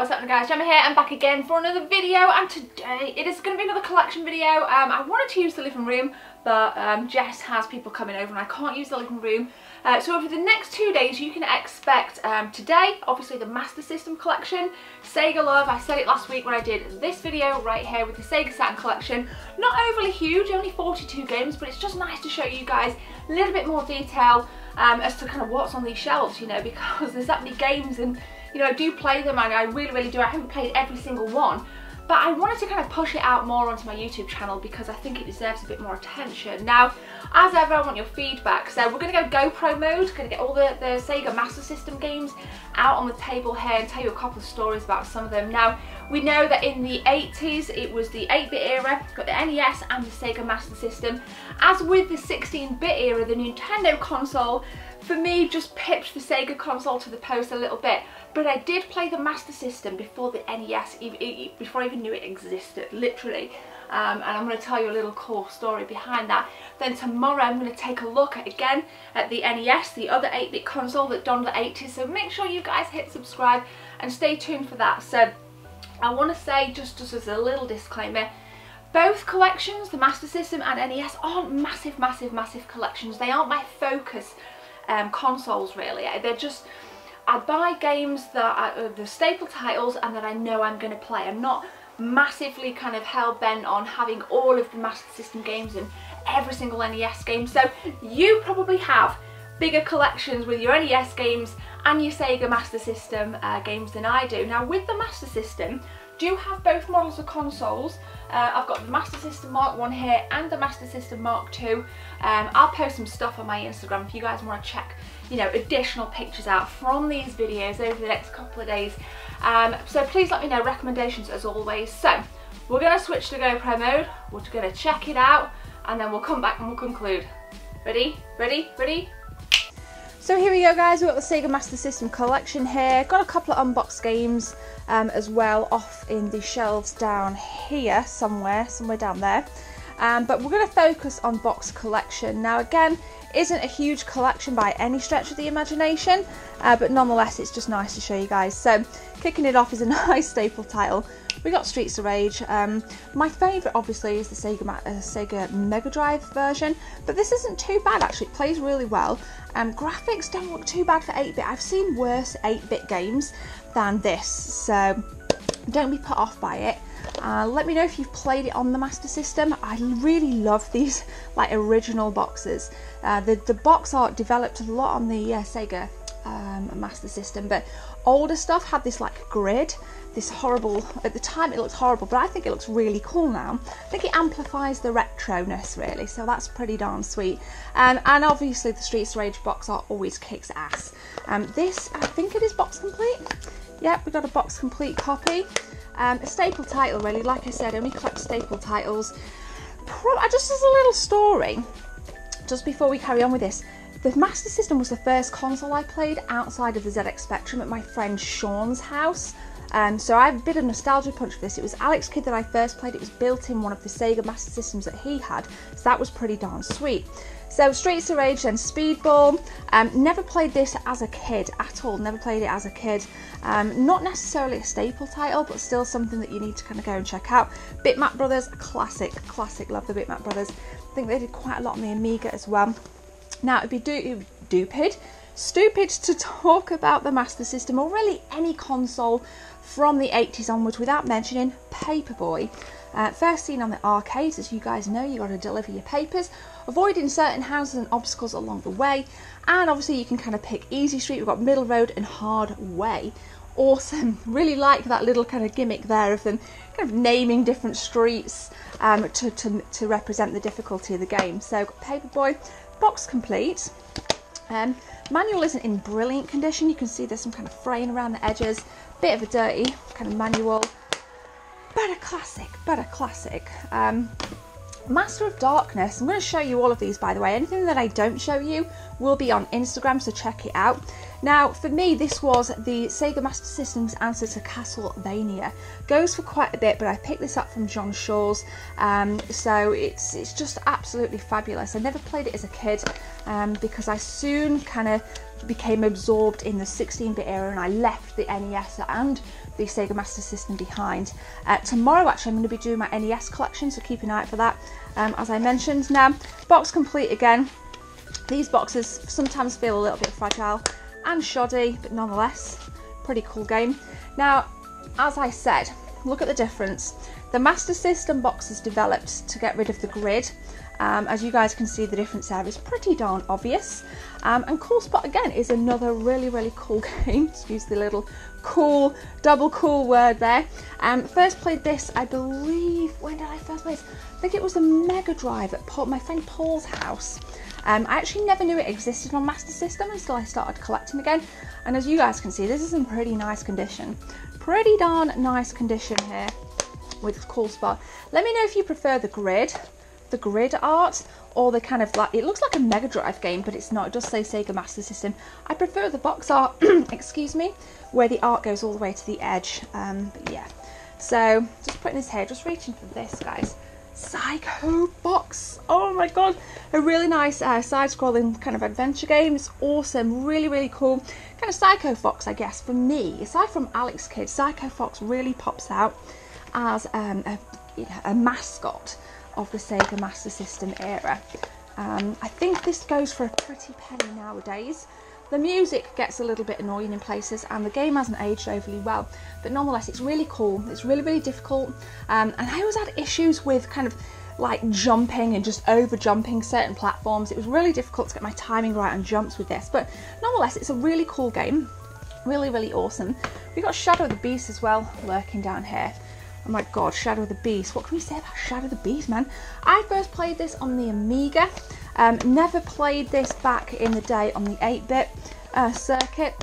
What's up guys, Gemma here. I'm back again for another video, and today it is going to be another collection video. I wanted to use the living room, but Jess has people coming over and I can't use the living room. So over the next 2 days you can expect today, obviously the Master System Collection, Sega Love. I said it last week when I did this video right here with the Sega Saturn Collection. Not overly huge, only 42 games, but it's just nice to show you guys a little bit more detail as to kind of what's on these shelves, you know, because there's that many games and you know, I do play them and I really do. I haven't played every single one, but I wanted to kind of push it out more onto my YouTube channel because I think it deserves a bit more attention. Now, as ever, I want your feedback. So we're going to go GoPro mode, going to get all the Sega Master System games out on the table here and tell you a couple of stories about some of them. Now, we know that in the 80s, it was the 8-bit era, got the NES and the Sega Master System. As with the 16-bit era, the Nintendo console, for me, just pipped the Sega console to the post a little bit. But I did play the Master System before the NES, before I even knew it existed, literally. And I'm going to tell you a little cool story behind that. Then tomorrow I'm going to take a look again at the NES, the other 8-bit console that donned the 80s. So make sure you guys hit subscribe and stay tuned for that. So I want to say, just as a little disclaimer, both collections, the Master System and NES, aren't massive collections. They aren't my focus consoles really. They're just, I buy games that are the staple titles and that I know I'm going to play. I'm not massively kind of hell-bent on having all of the Master System games and every single NES game. So you probably have bigger collections with your NES games and your Sega Master System games than I do. Now with the Master System, do have both models of consoles. I've got the Master System Mark 1 here and the Master System Mark 2. I'll post some stuff on my Instagram if you guys want to check, you know, additional pictures out from these videos over the next couple of days. So please let me know recommendations as always. So we're going to switch to GoPro mode, we're going to check it out, and then we'll come back and we'll conclude. Ready? Ready? Ready? So here we go guys, we've got the Sega Master System Collection here. Got a couple of unboxed games as well off in the shelves down here somewhere down there. But we're going to focus on box collection. Now again, isn't a huge collection by any stretch of the imagination, but nonetheless it's just nice to show you guys. So kicking it off is a nice staple title. We got Streets of Rage. My favourite obviously is the Sega Mega Drive version, but this isn't too bad actually, it plays really well. Graphics don't look too bad for 8-bit. I've seen worse 8-bit games than this, so don't be put off by it. Let me know if you've played it on the Master System. I really love these like original boxes. The box art developed a lot on the Sega Master System, but older stuff had this like grid, this horrible, at the time it looked horrible, but I think it looks really cool now. I think it amplifies the retroness really, so that's pretty darn sweet. And obviously the Streets of Rage box art always kicks ass. This, I think it is box complete. Yep, we got a box complete copy. A staple title really, like I said, I only collect staple titles. Just as a little story, just before we carry on with this, the Master System was the first console I played outside of the ZX Spectrum at my friend Sean's house. So I have a bit of nostalgia punch for this. It was Alex Kidd that I first played. It was built in one of the Sega Master Systems that he had, so that was pretty darn sweet. So Streets of Rage, then Speedball. Never played this as a kid at all, never played it as a kid. Not necessarily a staple title, but still something that you need to kind of go and check out. Bitmap Brothers, classic, love the Bitmap Brothers. I think they did quite a lot on the Amiga as well. Now it'd be stupid to talk about the Master System or really any console from the 80s onwards without mentioning Paperboy. First seen on the arcades, as you guys know, you got to deliver your papers, avoiding certain houses and obstacles along the way, and obviously you can kind of pick easy street. We've got middle road and hard way. Awesome, really like that little kind of gimmick there of them kind of naming different streets to represent the difficulty of the game. So Paperboy, box complete. Manual isn't in brilliant condition. You can see there's some kind of fraying around the edges, bit of a dirty kind of manual, but a classic. Master of Darkness, I'm going to show you all of these by the way. Anything that I don't show you will be on Instagram, so check it out. Now for me this was the Sega Master System's answer to Castlevania. Goes for quite a bit, but I picked this up from John Shaw's, so it's just absolutely fabulous. I never played it as a kid because I soon kind of became absorbed in the 16-bit era and I left the NES and the Sega Master System behind. Tomorrow actually I'm going to be doing my NES collection, so keep an eye out for that. As I mentioned, now box complete again. These boxes sometimes feel a little bit fragile and shoddy, but nonetheless pretty cool game. Now, as I said, look at the difference. The Master System box is developed to get rid of the grid. As you guys can see, the difference there is pretty darn obvious. And Cool Spot again is another really cool game. Excuse the little cool, double cool word there. First played this, I believe, when did I first play this? I think it was the Mega Drive at my friend Paul's house. I actually never knew it existed on Master System until I started collecting again. And as you guys can see, this is in pretty nice condition. Pretty darn nice condition here with Cool Spot. Let me know if you prefer the grid art, or the kind of like, it looks like a Mega Drive game, but it's not. It does say Sega Master System. I prefer the box art, excuse me, where the art goes all the way to the edge. But yeah, so just putting this here, just reaching for this, guys. Psycho Fox, oh my god, a really nice side-scrolling kind of adventure game. It's awesome, really cool. Kind of Psycho Fox, I guess, for me, aside from Alex Kidd, Psycho Fox really pops out as a mascot of the Sega Master System era. I think this goes for a pretty penny nowadays. The music gets a little bit annoying in places and the game hasn't aged overly well, but nonetheless it's really cool. It's really difficult, and I always had issues with kind of like jumping and just over jumping certain platforms. It was really difficult to get my timing right on jumps with this, but nonetheless it's a really cool game, really awesome. We've got Shadow of the Beast as well lurking down here. Oh my god, Shadow of the Beast. What can we say about Shadow of the Beast, man? I first played this on the Amiga. Never played this back in the day on the 8-bit circuit,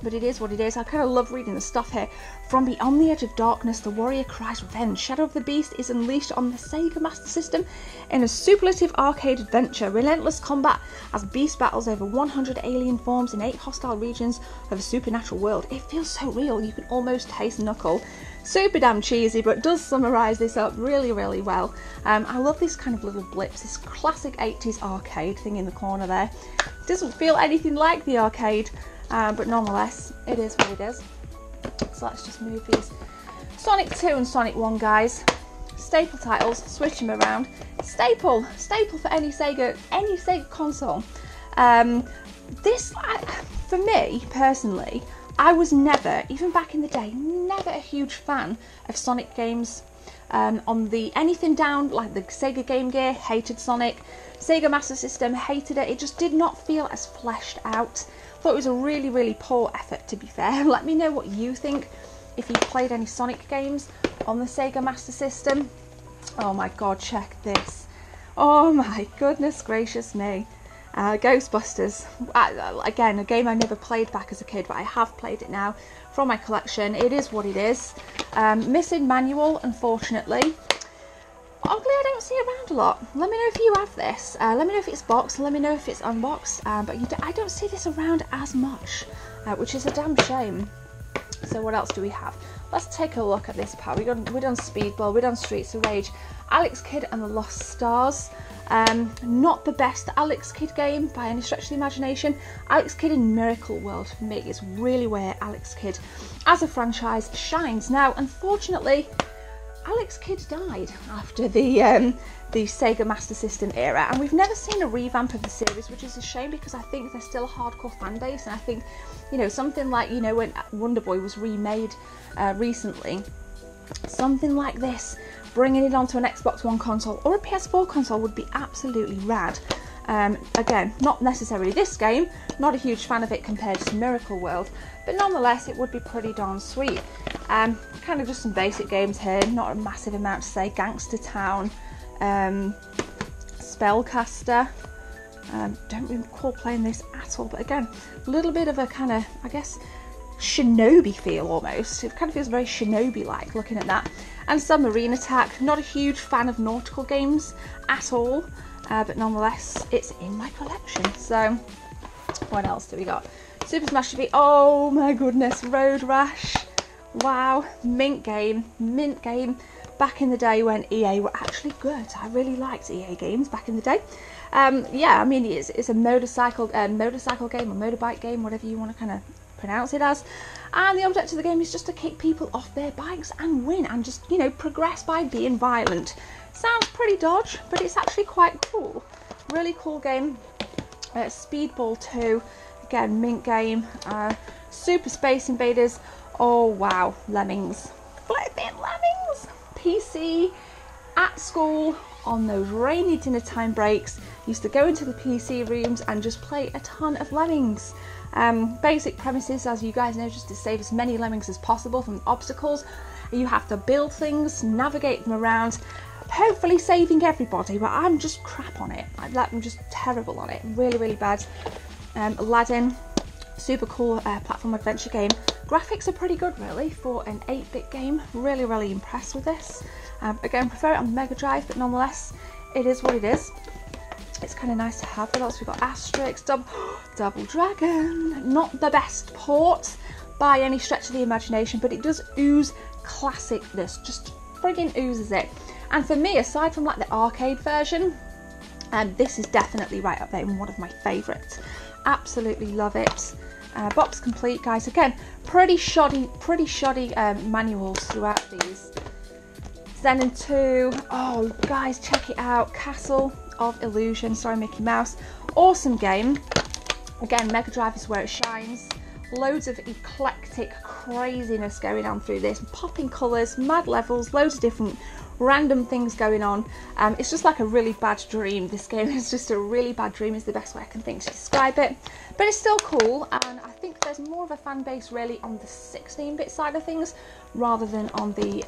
but it is what it is. I kind of love reading the stuff here. From Beyond the Edge of Darkness, the warrior cries revenge. Shadow of the Beast is unleashed on the Sega Master System in a superlative arcade adventure. Relentless combat as Beast battles over 100 alien forms in 8 hostile regions of a supernatural world. It feels so real, you can almost taste Knuckle. Super damn cheesy, but does summarise this up really well. I love these kind of little blips, this classic 80s arcade thing in the corner there. It doesn't feel anything like the arcade, but nonetheless, it is what it is. So let's just move these. Sonic 2 and Sonic 1, guys. Staple titles, switch them around. Staple for any Sega console. This, for me personally, I was never, even back in the day, never a huge fan of Sonic games. On the anything down like the Sega Game Gear, hated Sonic. Sega Master System, hated it. It just did not feel as fleshed out. Thought it was a really poor effort, to be fair. Let me know what you think if you've played any Sonic games on the Sega Master System. Oh my god, check this. Oh my goodness gracious me. Ghostbusters. Again, a game I never played back as a kid, but I have played it now from my collection. It is what it is. Missing manual, unfortunately. Oddly, I don't see around a lot. Let me know if you have this. Let me know if it's boxed. Let me know if it's unboxed. But I don't see this around as much, which is a damn shame. So what else do we have? Let's take a look at this part. We're done Speedball, we're done Streets of Rage. Alex Kidd and the Lost Stars. Not the best Alex Kidd game by any stretch of the imagination. Alex Kidd in Miracle World for me is really where Alex Kidd as a franchise shines. Now, unfortunately, Alex Kidd died after the Sega Master System era, and we've never seen a revamp of the series, which is a shame because I think there's still a hardcore fan base, and I think, you know, something like, you know, when Wonder Boy was remade recently, something like this, bringing it onto an Xbox One console or a PS4 console would be absolutely rad. Again, not necessarily this game, not a huge fan of it compared to Miracle World, but nonetheless it would be pretty darn sweet. Kind of just some basic games here, not a massive amount to say. Gangster Town, Spellcaster, don't recall playing this at all, but again, a little bit of a kind of, I guess, shinobi feel almost. It kind of feels very shinobi-like looking at that. And Submarine Attack, not a huge fan of nautical games at all, but nonetheless it's in my collection. So what else do we got? Super Smash TV, oh my goodness, Road Rash, wow, mint game, back in the day when EA were actually good. I really liked EA games back in the day. Yeah, I mean, it's a motorcycle game or motorbike game, whatever you want to kind of pronounce it as. And the object of the game is just to kick people off their bikes and win and just, you know, progress by being violent. Sounds pretty dodge, but it's actually quite cool. Really cool game. Speedball 2, again, mint game. Super Space Invaders. Oh wow, Lemmings. Flipping Lemmings! PC, at school, on those rainy dinner time breaks, used to go into the PC rooms and just play a ton of Lemmings. Basic premises, as you guys know, just to save as many Lemmings as possible from obstacles. You have to build things, navigate them around, hopefully saving everybody, but I'm just crap on it. I'm just terrible on it, really, really bad. Aladdin, super cool platform adventure game. Graphics are pretty good really for an 8-bit game. Really, really impressed with this. Again, prefer it on the Mega Drive, but nonetheless, it is what it is. It's kind of nice to have. What else? We've got Asterix, Double Dragon. Not the best port by any stretch of the imagination, but it does ooze classicness. Just friggin' oozes it. And for me, aside from like the arcade version, this is definitely right up there and one of my favourites. Absolutely love it. Box complete, guys. Again, pretty shoddy manuals throughout these. Xenon 2. Oh, guys, check it out. Castle of Illusion. Sorry, Mickey Mouse. Awesome game. Again, Mega Drive is where it shines. Loads of eclectic craziness going on through this. Popping colours, mad levels, loads of different random things going on. It's just like a really bad dream. This game is just a really bad dream is the best way I can think to describe it. But it's still cool, and I think there's more of a fan base really on the 16-bit side of things rather than on the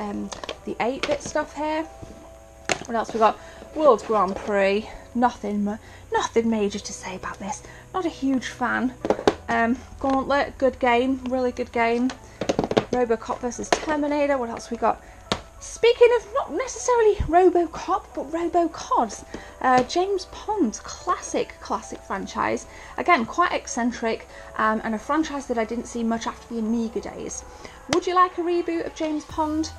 8-bit stuff here. What else we got? World Grand Prix. Nothing major to say about this. Not a huge fan. Gauntlet, good game, really good game. Robocop versus Terminator. What else we got? Speaking of not necessarily Robocop, but Robocods, James Bond, classic franchise. Again, quite eccentric, and a franchise that I didn't see much after the Amiga days. Would you like a reboot of James Bond?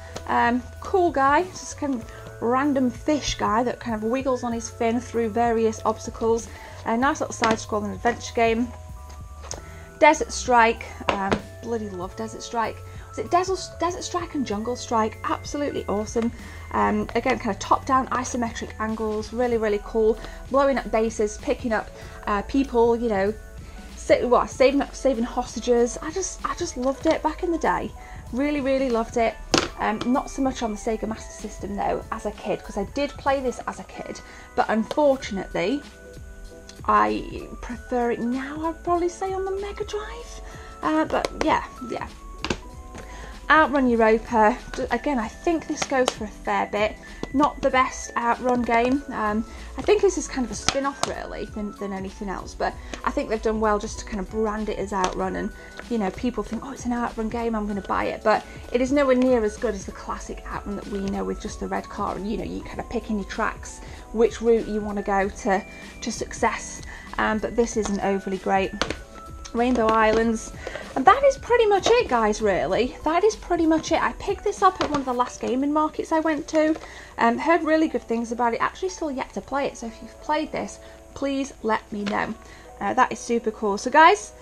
Cool guy, just kind of random fish guy that kind of wiggles on his fin through various obstacles. A nice little side-scrolling adventure game. Desert Strike, bloody love Desert Strike. Was it Desert Strike and Jungle Strike? Absolutely awesome. Again, kind of top-down isometric angles, really, really cool. Blowing up bases, picking up people, you know, saving hostages. I just loved it back in the day. Really, really loved it. Not so much on the Sega Master System though, as a kid, because I did play this as a kid, but unfortunately, I prefer it now, I'd probably say on the Mega Drive. But yeah. Outrun Europa. Again, I think this goes for a fair bit. Not the best Outrun game. I think this is kind of a spin-off really than anything else, but I think they've done well just to kind of brand it as Outrun, and you know, people think, oh, it's an Outrun game, I'm going to buy it, but it is nowhere near as good as the classic Outrun that we know with just the red car, and you know, you kind of pick in your tracks which route you want to go to success, but this isn't overly great. Rainbow Islands, and that is pretty much it, guys. Really, that is pretty much it. I picked this up at one of the last gaming markets I went to, heard really good things about it. Actually still yet to play it, so if you've played this, please let me know. That is super cool. So guys,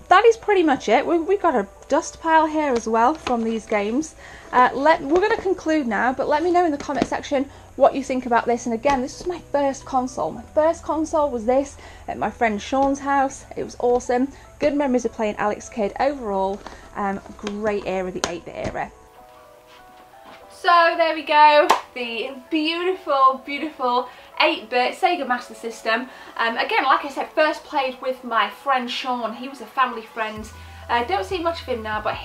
that is pretty much it. We've got a dust pile here as well from these games. We're going to conclude now, but let me know in the comment section what you think about this. And again, this was my first console. My first console was this at my friend Sean's house. It was awesome. Good memories of playing Alex Kidd. Overall, great era, the 8-bit era. So there we go, the beautiful 8-bit Sega Master System. Again, like I said, first played with my friend Sean. He was a family friend. Don't see much of him now, but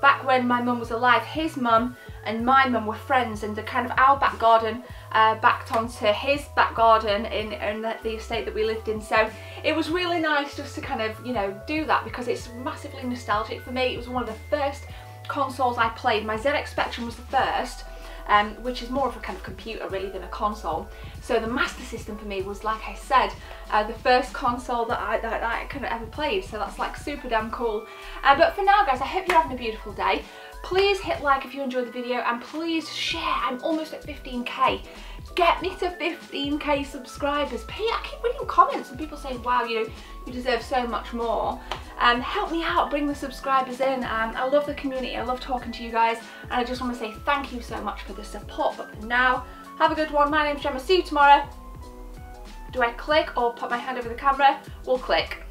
back when my mum was alive, his mum and my mum were friends, and the kind of our back garden backed onto his back garden in the estate that we lived in. So it was really nice just to kind of, you know, do that, because it's massively nostalgic for me. It was one of the first consoles I played. My ZX Spectrum was the first, which is more of a kind of computer really than a console. So the Master System for me was, like I said, the first console that I kind of ever played. So that's like super damn cool. But for now, guys, I hope you're having a beautiful day. Please hit like if you enjoyed the video, and please share. I'm almost at 15k. Get me to 15k subscribers. I keep reading comments and people saying, wow, you know, you deserve so much more. Help me out, bring the subscribers in. I love the community, I love talking to you guys, and I just want to say thank you so much for the support. But for now, have a good one. My name's Gemma, see you tomorrow. Do I click or put my hand over the camera? We'll click.